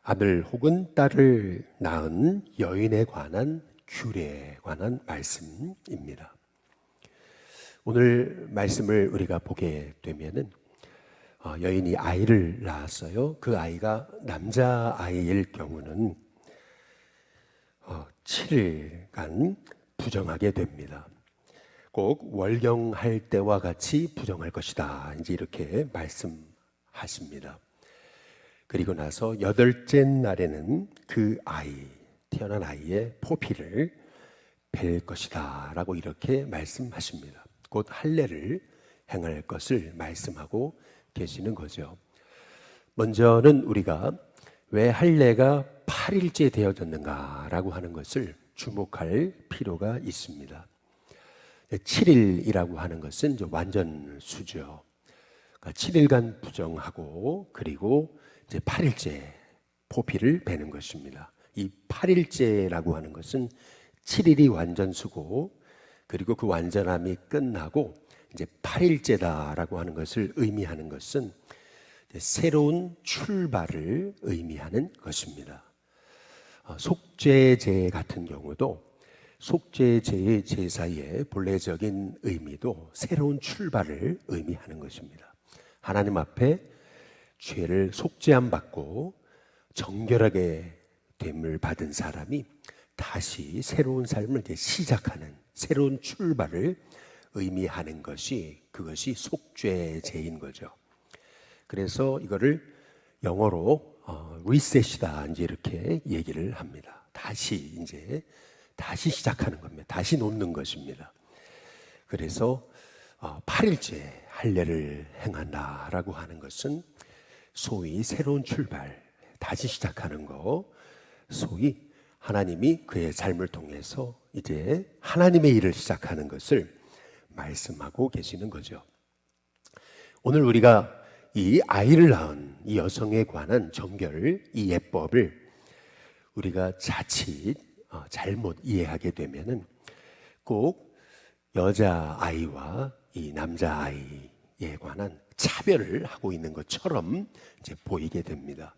아들 혹은 딸을 낳은 여인에 관한 규례에 관한 말씀입니다. 오늘 말씀을 우리가 보게 되면은 여인이 아이를 낳았어요. 그 아이가 남자아이일 경우는 7일간 부정하게 됩니다. 꼭 월경할 때와 같이 부정할 것이다. 이제 이렇게 말씀하십니다. 그리고 나서 8째 날에는 그 아이, 태어난 아이의 포피를 벨 것이다 라고 이렇게 말씀하십니다. 곧 할례를 행할 것을 말씀하고 계시는 거죠. 먼저는 우리가 왜 할례가 8일째 되어졌는가 라고 하는 것을 주목할 필요가 있습니다. 7일이라고 하는 것은 이제 완전수죠. 그러니까 7일간 부정하고 그리고 이제 8일째 포피를 베는 것입니다. 이 8일째라고 하는 것은 7일이 완전수고 그리고 그 완전함이 끝나고 이제 8일째다라고 하는 것을 의미하는 것은 새로운 출발을 의미하는 것입니다. 속죄제 같은 경우도 속죄제의 제사의 본래적인 의미도 새로운 출발을 의미하는 것입니다. 하나님 앞에 죄를 속죄함 받고 정결하게 됨을 받은 사람이 다시 새로운 삶을 시작하는 새로운 출발을 의미하는 것이 그것이 속죄제인 거죠. 그래서 이거를 영어로 리셋이다 이제 이렇게 얘기를 합니다. 다시 시작하는 겁니다. 다시 놓는 것입니다. 그래서 8일째 할례를 행한다라고 하는 것은 소위 새로운 출발, 다시 시작하는 거, 소위 하나님이 그의 삶을 통해서 이제 하나님의 일을 시작하는 것을 말씀하고 계시는 거죠. 오늘 우리가 이 아이를 낳은 이 여성에 관한 정결, 이 예법을 우리가 자칫 잘못 이해하게 되면은 꼭 여자아이와 이 남자아이에 관한 차별을 하고 있는 것처럼 이제 보이게 됩니다.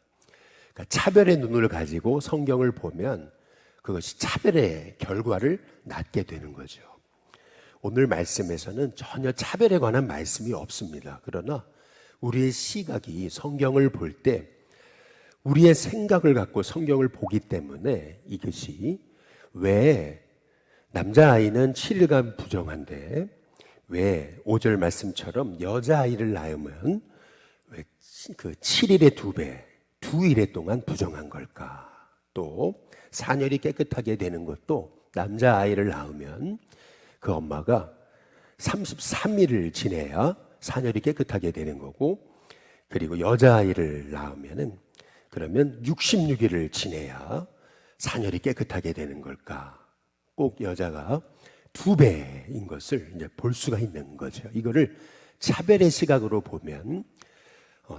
그러니까 차별의 눈을 가지고 성경을 보면 그것이 차별의 결과를 낳게 되는 거죠. 오늘 말씀에서는 전혀 차별에 관한 말씀이 없습니다. 그러나 우리의 시각이 성경을 볼 때 우리의 생각을 갖고 성경을 보기 때문에 이것이 왜 남자아이는 7일간 부정한데 왜 5절 말씀처럼 여자아이를 낳으면 왜 그 7일의 2배, 2일 동안 부정한 걸까? 또 산열이 깨끗하게 되는 것도 남자아이를 낳으면 그 엄마가 33일을 지내야 산열이 깨끗하게 되는 거고 그리고 여자아이를 낳으면은 그러면 66일을 지내야 산열이 깨끗하게 되는 걸까? 꼭 여자가 2배인 것을 이제 볼 수가 있는 거죠. 이거를 차별의 시각으로 보면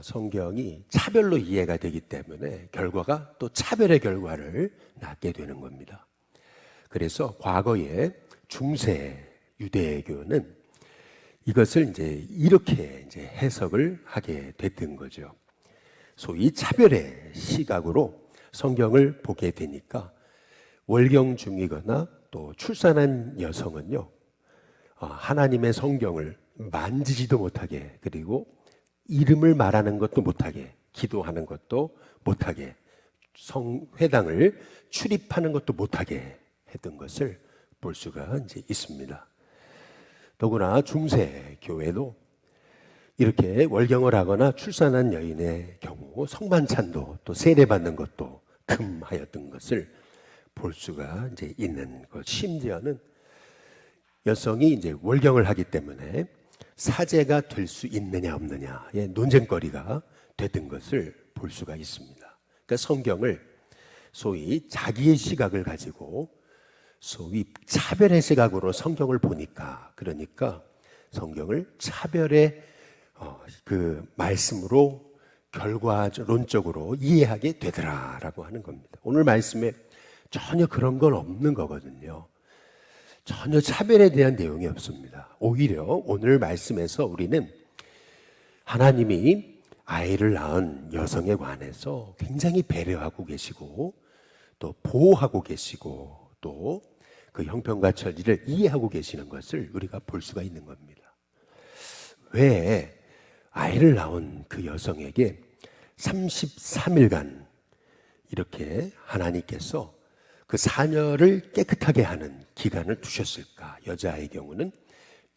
성경이 차별로 이해가 되기 때문에 결과가 또 차별의 결과를 낳게 되는 겁니다. 그래서 과거에 중세 유대교는 이것을 이제 이렇게 이제 해석을 하게 됐던 거죠. 소위 차별의 시각으로 성경을 보게 되니까 월경 중이거나 또 출산한 여성은요, 하나님의 성경을 만지지도 못하게 그리고 이름을 말하는 것도 못하게 기도하는 것도 못하게 성회당을 출입하는 것도 못하게 했던 것을 볼 수가 이제 있습니다. 더구나 중세 교회도 이렇게 월경을 하거나 출산한 여인의 경우 성만찬도 또 세례받는 것도 금하였던 것을 볼 수가 이제 있는 것. 심지어는 여성이 이제 월경을 하기 때문에 사제가 될 수 있느냐 없느냐의 논쟁거리가 됐던 것을 볼 수가 있습니다. 그러니까 성경을 소위 자기의 시각을 가지고 소위 차별의 시각으로 성경을 보니까 그러니까 성경을 차별의 그 말씀으로 결과론적으로 이해하게 되더라라고 하는 겁니다. 오늘 말씀에 전혀 그런 건 없는 거거든요. 전혀 차별에 대한 내용이 없습니다. 오히려 오늘 말씀에서 우리는 하나님이 아이를 낳은 여성에 관해서 굉장히 배려하고 계시고 또 보호하고 계시고 또 그 형편과 처지를 이해하고 계시는 것을 우리가 볼 수가 있는 겁니다. 왜 아이를 낳은 그 여성에게 33일간 이렇게 하나님께서 그 사녀를 깨끗하게 하는 기간을 두셨을까? 여자의 경우는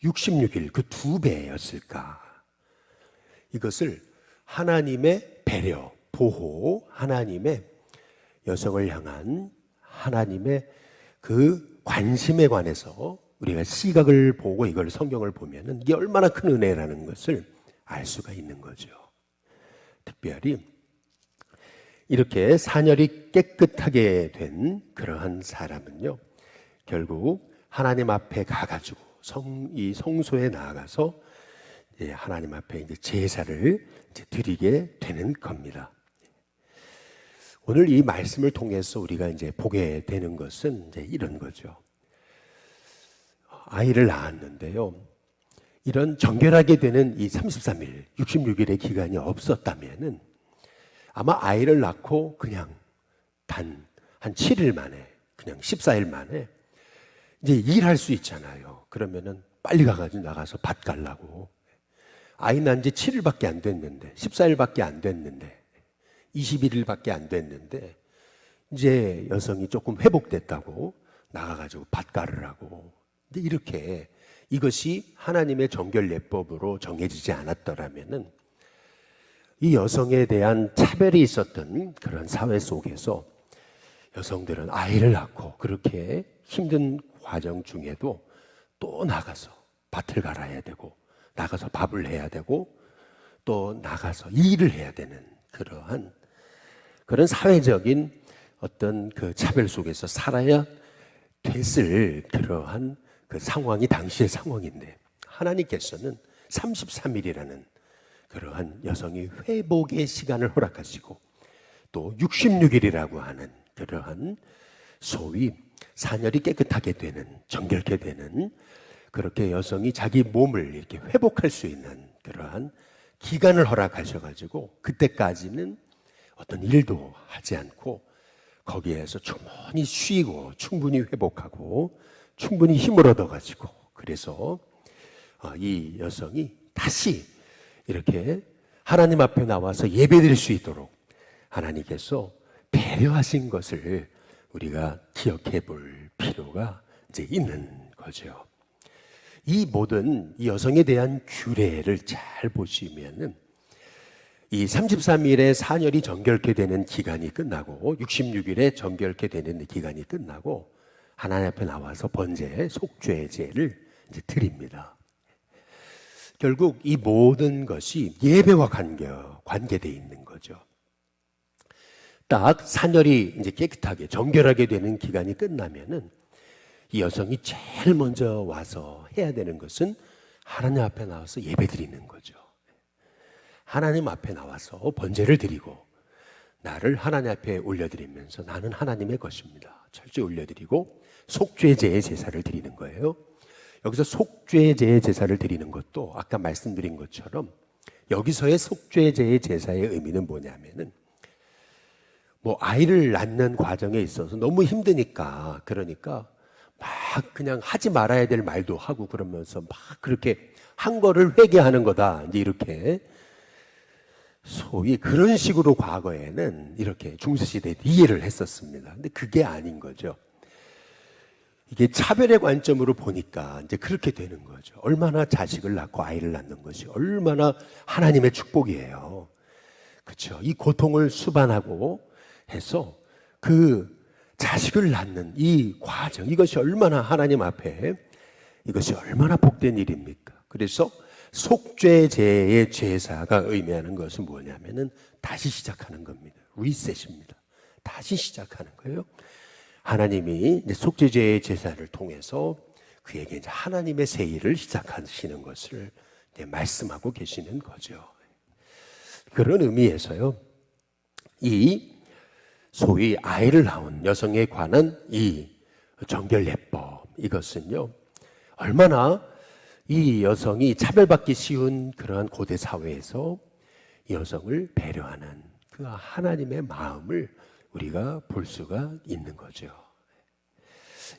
66일, 그 2배였을까? 이것을 하나님의 배려, 보호, 하나님의 여성을 향한 하나님의 그 관심에 관해서 우리가 시각을 보고 이걸 성경을 보면은 이게 얼마나 큰 은혜라는 것을 알 수가 있는 거죠. 특별히 이렇게 사녀리 깨끗하게 된 그러한 사람은요, 결국 하나님 앞에 가가지고 이 성소에 나아가서 하나님 앞에 이제 제사를 드리게 되는 겁니다. 오늘 이 말씀을 통해서 우리가 이제 보게 되는 것은 이제 이런 거죠. 아이를 낳았는데요, 이런 정결하게 되는 이 33일, 66일의 기간이 없었다면은 아마 아이를 낳고 그냥 단 한 7일 만에, 그냥 14일 만에 이제 일할 수 있잖아요. 그러면은 빨리 가가지고 나가서 밭 갈라고. 아이 낳은 지 7일밖에 안 됐는데, 14일밖에 안 됐는데, 21일밖에 안 됐는데 이제 여성이 조금 회복됐다고 나가가지고 밭 갈으라고. 근데 이렇게 이것이 하나님의 정결 예법으로 정해지지 않았더라면은 이 여성에 대한 차별이 있었던 그런 사회 속에서 여성들은 아이를 낳고 그렇게 힘든 과정 중에도 또 나가서 밭을 갈아야 되고 나가서 밥을 해야 되고 또 나가서 일을 해야 되는 그런 사회적인 어떤 그 차별 속에서 살아야 됐을 그러한 그 상황이 당시의 상황인데 하나님께서는 33일이라는 그러한 여성이 회복의 시간을 허락하시고 또 66일이라고 하는 그러한 소위 사녀리 깨끗하게 되는, 정결케 되는, 그렇게 여성이 자기 몸을 이렇게 회복할 수 있는 그러한 기간을 허락하셔가지고 그때까지는 어떤 일도 하지 않고 거기에서 충분히 쉬고 충분히 회복하고 충분히 힘을 얻어가지고 그래서 이 여성이 다시 이렇게 하나님 앞에 나와서 예배드릴 수 있도록 하나님께서 배려하신 것을 우리가 기억해 볼 필요가 이제 있는 거죠. 이 모든 이 여성에 대한 규례를 잘 보시면은 이 33일에 사녀리 정결케 되는 기간이 끝나고 66일에 정결케 되는 기간이 끝나고 하나님 앞에 나와서 번제, 속죄의 제를 이제 드립니다. 결국 이 모든 것이 예배와 관계되어 있는 거죠. 딱 사녀리 이제 깨끗하게 정결하게 되는 기간이 끝나면은 이 여성이 제일 먼저 와서 해야 되는 것은 하나님 앞에 나와서 예배드리는 거죠. 하나님 앞에 나와서 번제를 드리고 나를 하나님 앞에 올려드리면서 나는 하나님의 것입니다. 철저히 올려드리고 속죄제의 제사를 드리는 거예요. 여기서 속죄제의 제사를 드리는 것도 아까 말씀드린 것처럼 여기서의 속죄제의 제사의 의미는 뭐냐면은 뭐 아이를 낳는 과정에 있어서 너무 힘드니까 그러니까 막 그냥 하지 말아야 될 말도 하고 그러면서 막 그렇게 한 거를 회개하는 거다. 이제 이렇게 소위 그런 식으로 과거에는 이렇게 중세시대에 이해를 했었습니다. 근데 그게 아닌 거죠. 이게 차별의 관점으로 보니까 이제 그렇게 되는 거죠. 얼마나 자식을 낳고 아이를 낳는 것이 얼마나 하나님의 축복이에요. 그렇죠. 이 고통을 수반하고 해서 그 자식을 낳는 이 과정, 이것이 얼마나 하나님 앞에 이것이 얼마나 복된 일입니까? 그래서 속죄제의 제사가 의미하는 것은 뭐냐면은 다시 시작하는 겁니다. 리셋입니다. 다시 시작하는 거예요. 하나님이 이제 속죄제의 제사를 통해서 그에게 이제 하나님의 새 일을 시작하시는 것을 이제 말씀하고 계시는 거죠. 그런 의미에서요, 이 소위 아이를 낳은 여성에 관한 이 정결예법, 이것은요 얼마나 이 여성이 차별받기 쉬운 그러한 고대 사회에서 여성을 배려하는 그 하나님의 마음을 우리가 볼 수가 있는 거죠.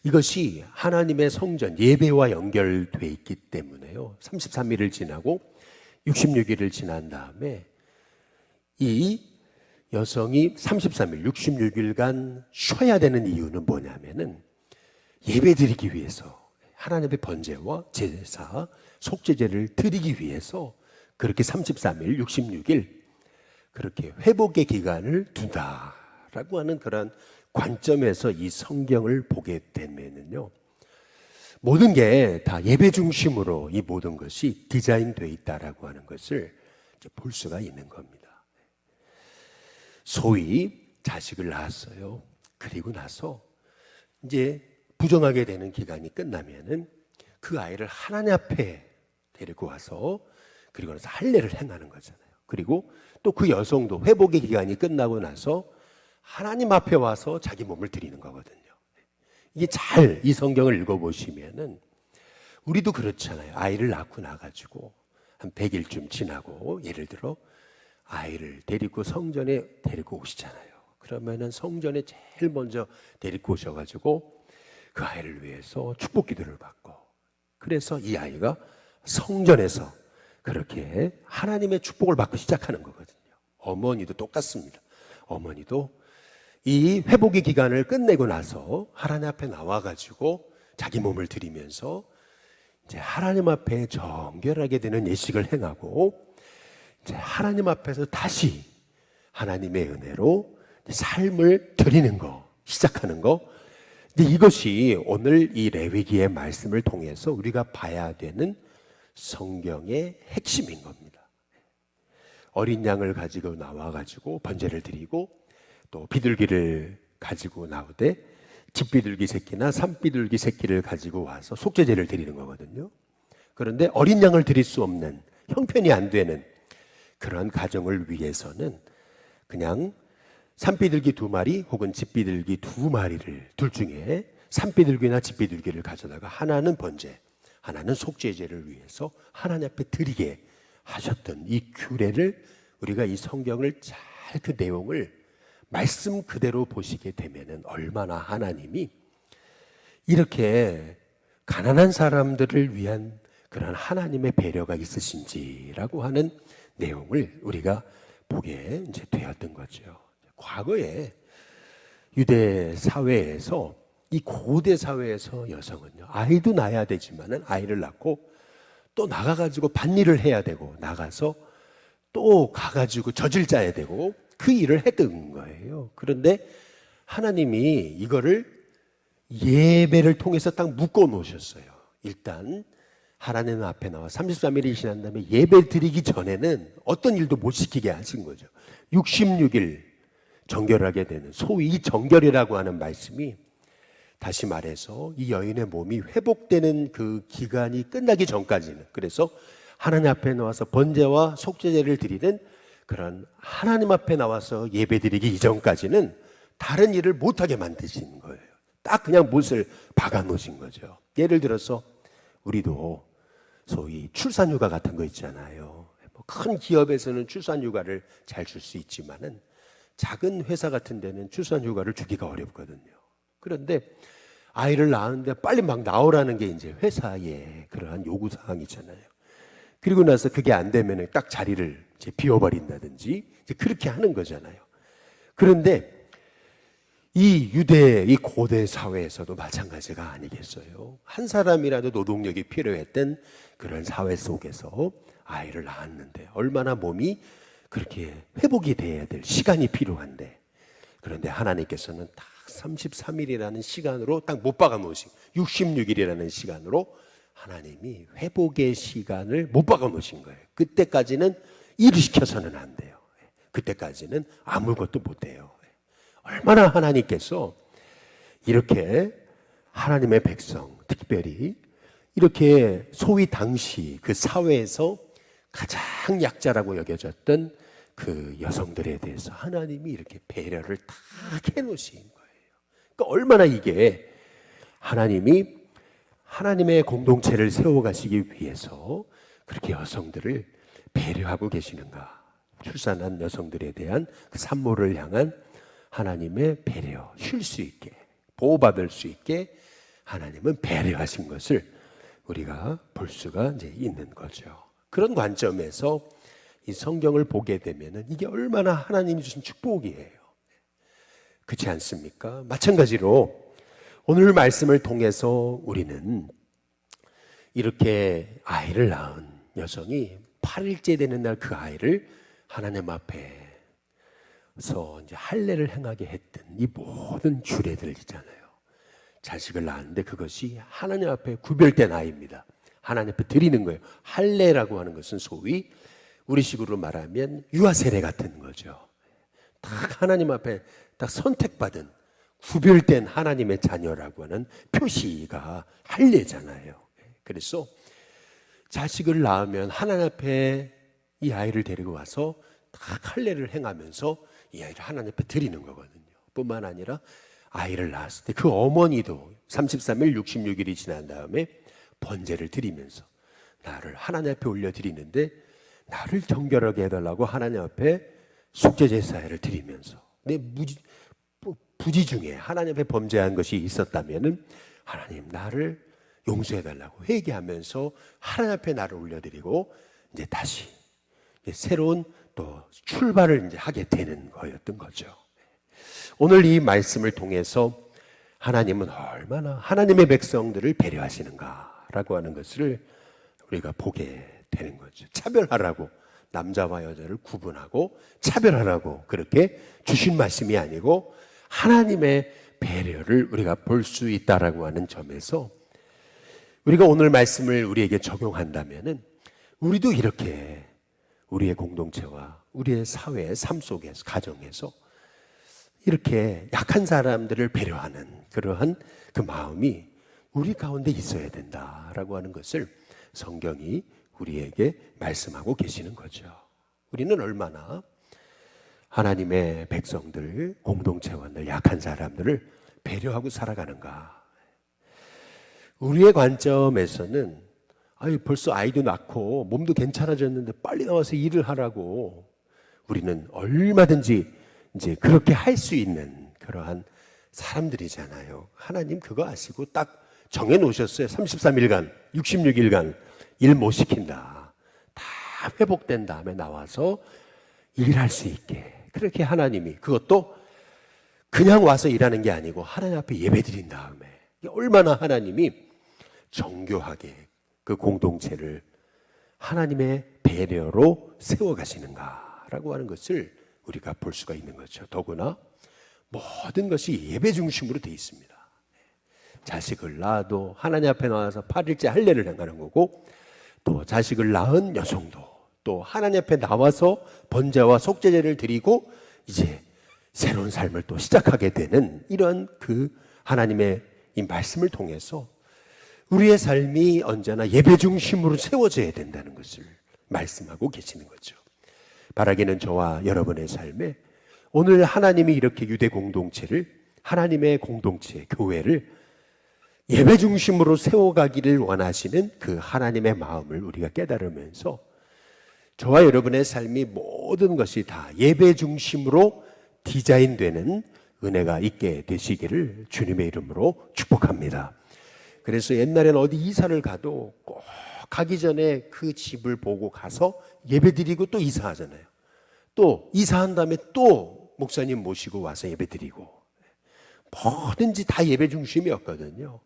이것이 하나님의 성전 예배와 연결되어 있기 때문에요. 33일을 지나고 66일을 지난 다음에 이 여성이 33일, 66일간 쉬어야 되는 이유는 뭐냐면은 예배 드리기 위해서 하나님의 번제와 제사, 속죄제를 드리기 위해서 그렇게 33일, 66일 그렇게 회복의 기간을 둔다라고 하는 그런 관점에서 이 성경을 보게 되면은요, 모든 게 다 예배 중심으로 이 모든 것이 디자인되어 있다라고 하는 것을 볼 수가 있는 겁니다. 소위 자식을 낳았어요. 그리고 나서 이제 부정하게 되는 기간이 끝나면은 그 아이를 하나님 앞에 데리고 와서 그리고 나서 할례를 행하는 거잖아요. 그리고 또 그 여성도 회복의 기간이 끝나고 나서 하나님 앞에 와서 자기 몸을 드리는 거거든요. 이게 잘 이 성경을 읽어보시면은 우리도 그렇잖아요. 아이를 낳고 나가지고 한 100일쯤 지나고 예를 들어 아이를 데리고 성전에 데리고 오시잖아요. 그러면은 성전에 제일 먼저 데리고 오셔가지고 그 아이를 위해서 축복 기도를 받고, 그래서 이 아이가 성전에서 그렇게 하나님의 축복을 받고 시작하는 거거든요. 어머니도 똑같습니다. 어머니도 이 회복의 기간을 끝내고 나서 하나님 앞에 나와가지고 자기 몸을 드리면서 이제 하나님 앞에 정결하게 되는 예식을 행하고 이제 하나님 앞에서 다시 하나님의 은혜로 삶을 드리는 거, 시작하는 거. 근데 이것이 오늘 이 레위기의 말씀을 통해서 우리가 봐야 되는 성경의 핵심인 겁니다. 어린 양을 가지고 나와가지고 번제를 드리고 또 비둘기를 가지고 나오되 집비둘기 새끼나 산비둘기 새끼를 가지고 와서 속죄제를 드리는 거거든요. 그런데 어린 양을 드릴 수 없는, 형편이 안 되는 그런 가정을 위해서는 그냥 산비둘기 2마리 혹은 집비둘기 2마리를 둘 중에 산비둘기나 집비둘기를 가져다가 하나는 번제, 하나는 속죄제를 위해서 하나님 앞에 드리게 하셨던 이 규례를 우리가 이 성경을 잘 그 내용을 말씀 그대로 보시게 되면은 얼마나 하나님이 이렇게 가난한 사람들을 위한 그런 하나님의 배려가 있으신지라고 하는 내용을 우리가 보게 이제 되었던 거죠. 과거에 유대 사회에서, 이 고대 사회에서 여성은요, 아이도 낳아야 되지만은 아이를 낳고 또 나가가지고 밭일을 해야 되고, 나가서 또 가가지고 젖을 짜야 되고, 그 일을 했던 거예요. 그런데 하나님이 이거를 예배를 통해서 딱 묶어 놓으셨어요. 일단 하나님 앞에 나와 33일이 지난 다음에 예배 드리기 전에는 어떤 일도 못 시키게 하신 거죠. 66일 정결하게 되는, 소위 정결이라고 하는 말씀이, 다시 말해서 이 여인의 몸이 회복되는 그 기간이 끝나기 전까지는, 그래서 하나님 앞에 나와서 번제와 속죄제를 드리는 그런 하나님 앞에 나와서 예배 드리기 이전까지는 다른 일을 못하게 만드신 거예요. 딱 그냥 못을 박아 놓으신 거죠. 예를 들어서 우리도 소위 출산휴가 같은 거 있잖아요. 큰 기업에서는 출산휴가를 잘 줄 수 있지만은 작은 회사 같은 데는 출산휴가를 주기가 어렵거든요. 그런데 아이를 낳았는데 빨리 막 나오라는 게 이제 회사의 그러한 요구사항이잖아요. 그리고 나서 그게 안 되면 딱 자리를 이제 비워버린다든지 이제 그렇게 하는 거잖아요. 그런데 이 유대, 이 고대 사회에서도 마찬가지가 아니겠어요? 한 사람이라도 노동력이 필요했던 그런 사회 속에서 아이를 낳았는데 얼마나 몸이 그렇게 회복이 돼야 될 시간이 필요한데, 그런데 하나님께서는 딱 33일이라는 시간으로 딱 못 박아 놓으신, 66일이라는 시간으로 하나님이 회복의 시간을 못 박아 놓으신 거예요. 그때까지는 일을 시켜서는 안 돼요. 그때까지는 아무것도 못 해요. 얼마나 하나님께서 이렇게 하나님의 백성, 특별히 이렇게 소위 당시 그 사회에서 가장 약자라고 여겨졌던 그 여성들에 대해서 하나님이 이렇게 배려를 다 해놓으신 거예요. 그러니까 얼마나 이게 하나님이 하나님의 공동체를 세워가시기 위해서 그렇게 여성들을 배려하고 계시는가. 출산한 여성들에 대한 그 산모를 향한 하나님의 배려, 쉴 수 있게, 보호받을 수 있게 하나님은 배려하신 것을 우리가 볼 수가 이제 있는 거죠. 그런 관점에서 이 성경을 보게 되면은 이게 얼마나 하나님이 주신 축복이에요. 그렇지 않습니까? 마찬가지로 오늘 말씀을 통해서 우리는 이렇게 아이를 낳은 여성이 8일째 되는 날 그 아이를 하나님 앞에서 이제 할례를 행하게 했던 이 모든 규례들 있잖아요. 자식을 낳았는데 그것이 하나님 앞에 구별된 아이입니다. 하나님 앞에 드리는 거예요. 할례라고 하는 것은 소위 우리식으로 말하면 유아세례 같은 거죠. 딱 하나님 앞에 딱 선택받은 구별된 하나님의 자녀라고 하는 표시가 할례잖아요. 그래서 자식을 낳으면 하나님 앞에 이 아이를 데리고 와서 딱 할례를 행하면서 이 아이를 하나님 앞에 드리는 거거든요. 뿐만 아니라 아이를 낳았을 때 그 어머니도 33일 66일이 지난 다음에 번제를 드리면서 나를 하나님 앞에 올려드리는데 나를 정결하게 해달라고 하나님 앞에 속죄제사를 드리면서 내 부지 중에 하나님 앞에 범죄한 것이 있었다면 하나님 나를 용서해달라고 회개하면서 하나님 앞에 나를 올려드리고 이제 다시 새로운 또 출발을 이제 하게 되는 거였던 거죠. 오늘 이 말씀을 통해서 하나님은 얼마나 하나님의 백성들을 배려하시는가라고 하는 것을 우리가 보게 되는 거죠. 차별하라고 남자와 여자를 구분하고 차별하라고 그렇게 주신 말씀이 아니고 하나님의 배려를 우리가 볼 수 있다라고 하는 점에서 우리가 오늘 말씀을 우리에게 적용한다면은 우리도 이렇게 우리의 공동체와 우리의 사회의 삶 속에서 가정에서 이렇게 약한 사람들을 배려하는 그러한 그 마음이 우리 가운데 있어야 된다라고 하는 것을 성경이 우리에게 말씀하고 계시는 거죠. 우리는 얼마나 하나님의 백성들, 공동체원들, 약한 사람들을 배려하고 살아가는가. 우리의 관점에서는 벌써 아이도 낳고 몸도 괜찮아졌는데 빨리 나와서 일을 하라고 우리는 얼마든지 이제 그렇게 할 수 있는 그러한 사람들이잖아요. 하나님 그거 아시고 딱 정해 놓으셨어요. 33일간, 66일간 일 못 시킨다. 다 회복된 다음에 나와서 일할 수 있게. 그렇게 하나님이 그것도 그냥 와서 일하는 게 아니고 하나님 앞에 예배 드린 다음에 얼마나 하나님이 정교하게 그 공동체를 하나님의 배려로 세워가시는가라고 하는 것을 우리가 볼 수가 있는 거죠. 더구나 모든 것이 예배 중심으로 되어 있습니다. 자식을 낳아도 하나님 앞에 나와서 8일째 할례를 행하는 거고 또 자식을 낳은 여성도 또 하나님 앞에 나와서 번제와 속죄제를 드리고 이제 새로운 삶을 또 시작하게 되는 이런 그 하나님의 이 말씀을 통해서 우리의 삶이 언제나 예배 중심으로 세워져야 된다는 것을 말씀하고 계시는 거죠. 바라기는 저와 여러분의 삶에 오늘 하나님이 이렇게 유대 공동체를 하나님의 공동체, 교회를 예배 중심으로 세워가기를 원하시는 그 하나님의 마음을 우리가 깨달으면서 저와 여러분의 삶이 모든 것이 다 예배 중심으로 디자인되는 은혜가 있게 되시기를 주님의 이름으로 축복합니다. 그래서 옛날에는 어디 이사를 가도 꼭 가기 전에 그 집을 보고 가서 예배드리고 또 이사하잖아요. 또 이사한 다음에 또 목사님 모시고 와서 예배드리고 뭐든지 다 예배 중심이었거든요.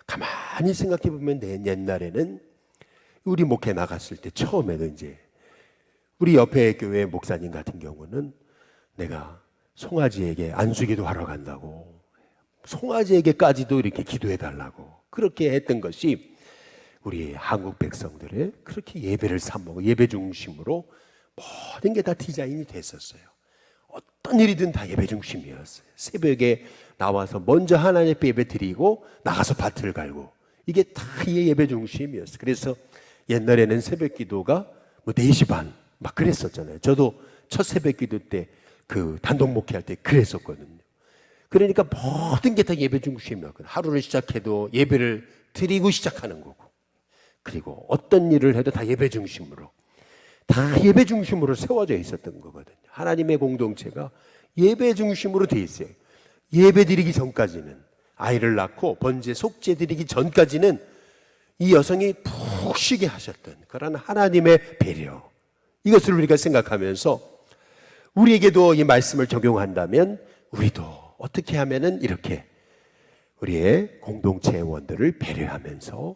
가만히 생각해 보면 옛날에는 우리 목회 나갔을 때 처음에는 이제 우리 옆에 교회 목사님 같은 경우는 내가 송아지에게 안수기도 하러 간다고 송아지에게까지도 이렇게 기도해 달라고 그렇게 했던 것이 우리 한국 백성들의 그렇게 예배를 삼고 예배 중심으로 모든 게 다 디자인이 됐었어요. 어떤 일이든 다 예배 중심이었어요. 새벽에 나와서 먼저 하나님 앞에 예배 드리고 나가서 밭을 갈고 이게 다 예배 중심이었어요. 그래서 옛날에는 새벽 기도가 뭐 4시 반 막 그랬었잖아요. 저도 첫 새벽 기도 때 그 단독 목회할 때 그랬었거든요. 그러니까 모든 게 다 예배 중심이었거든요. 하루를 시작해도 예배를 드리고 시작하는 거고 그리고 어떤 일을 해도 다 예배 중심으로 다 예배 중심으로 세워져 있었던 거거든요. 하나님의 공동체가 예배 중심으로 돼 있어요. 예배 드리기 전까지는, 아이를 낳고 번제 속죄 드리기 전까지는 이 여성이 푹 쉬게 하셨던 그런 하나님의 배려, 이것을 우리가 생각하면서 우리에게도 이 말씀을 적용한다면 우리도 어떻게 하면은 이렇게 우리의 공동체원들을 배려하면서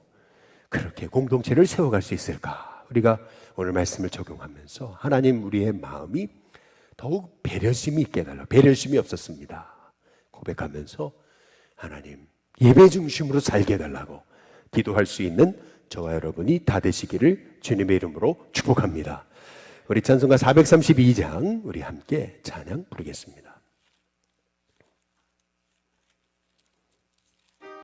그렇게 공동체를 세워갈 수 있을까? 우리가 오늘 말씀을 적용하면서 하나님, 우리의 마음이 더욱 배려심이 있게 해달라. 배려심이 없었습니다 고백하면서 하나님, 예배 중심으로 살게 해달라고 기도할 수 있는 저와 여러분이 다 되시기를 주님의 이름으로 축복합니다. 우리 찬송가 432장 우리 함께 찬양 부르겠습니다.